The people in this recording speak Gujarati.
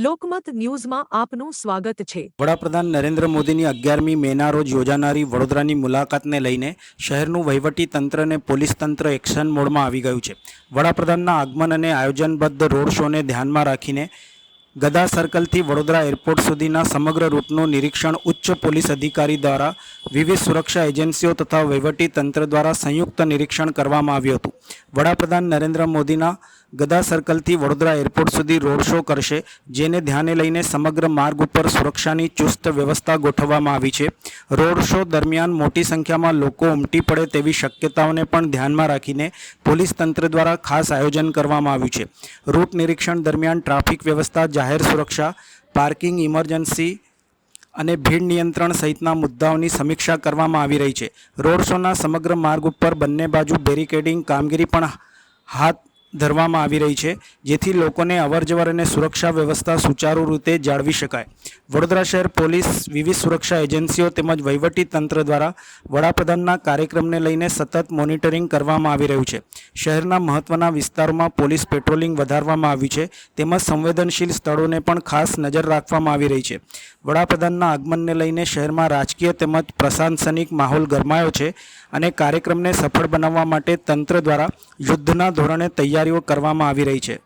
લોકમત ન્યૂઝમાં આપનું સ્વાગત છે। વડાપ્રધાન નરેન્દ્ર મોદીની 11મી મેના રોજ યોજાનારી વડોદરાની મુલાકાતને લઈને શહેરનું વહીવટી તંત્ર અને પોલીસ તંત્ર એક્શન મોડમાં આવી ગયું છે। વડાપ્રધાનના આગમન અને આયોજનબદ્ધ રોડ શોને ધ્યાનમાં રાખીને ગદા સર્કલથી વડોદરા એરપોર્ટ સુધીના સમગ્ર રૂટનું નિરીક્ષણ ઉચ્ચ પોલીસ અધિકારી દ્વારા વિવિધ સુરક્ષા એજન્સીઓ તથા વહીવટી તંત્ર દ્વારા સંયુક્ત નિરીક્ષણ કરવામાં આવ્યું હતું। વડાપ્રધાન નરેન્દ્ર મોદીના ગદા સર્કલથી વડોદરા એરપોર્ટ સુધી રોડ શો કરશે, જેને ધ્યાને લઈને સમગ્ર માર્ગ ઉપર સુરક્ષાની ચુસ્ત વ્યવસ્થા ગોઠવવામાં આવી છે। રોડ શો દરમિયાન મોટી સંખ્યામાં લોકો ઉમટી પડે તેવી શક્યતાઓને પણ ધ્યાનમાં રાખીને પોલીસ તંત્ર દ્વારા ખાસ આયોજન કરવામાં આવ્યું છે। રૂટ નિરીક્ષણ દરમિયાન ટ્રાફિક વ્યવસ્થા, જાહેર સુરક્ષા, પાર્કિંગ, ઇમરજન્સી અને ભીડ નિયંત્રણ સહિતના મુદ્દાઓની સમીક્ષા કરવામાં આવી રહી છે। રોડ શોના સમગ્ર માર્ગ ઉપર બંને બાજુ બેરિકેડિંગ કામગીરી પણ હાથ ધરવામાં આવી રહી છે, જેથી લોકોને અવરજવર અને સુરક્ષા વ્યવસ્થા સુચારુ રીતે જાળવી શકાય। વડોદરા શહેર પોલીસ, વિવિધ સુરક્ષા એજન્સીઓ તેમજ વહીવટી તંત્ર દ્વારા વડાપ્રધાનના કાર્યક્રમને લઈને સતત મોનિટરિંગ કરવામાં આવી રહ્યું છે। શહેરના મહત્વના વિસ્તારોમાં પોલીસ પેટ્રોલિંગ વધારવામાં આવ્યું છે, તેમજ સંવેદનશીલ સ્થળોને પણ ખાસ નજર રાખવામાં આવી રહી છે। વડાપ્રધાનના આગમનને લઈને શહેરમાં રાજકીય તેમજ પ્રશાસનિક માહોલ ગરમાયો છે અને કાર્યક્રમને સફળ બનાવવા માટે તંત્ર દ્વારા યુદ્ધના ધોરણે તૈયારીઓ કરવામાં આવી રહી છે।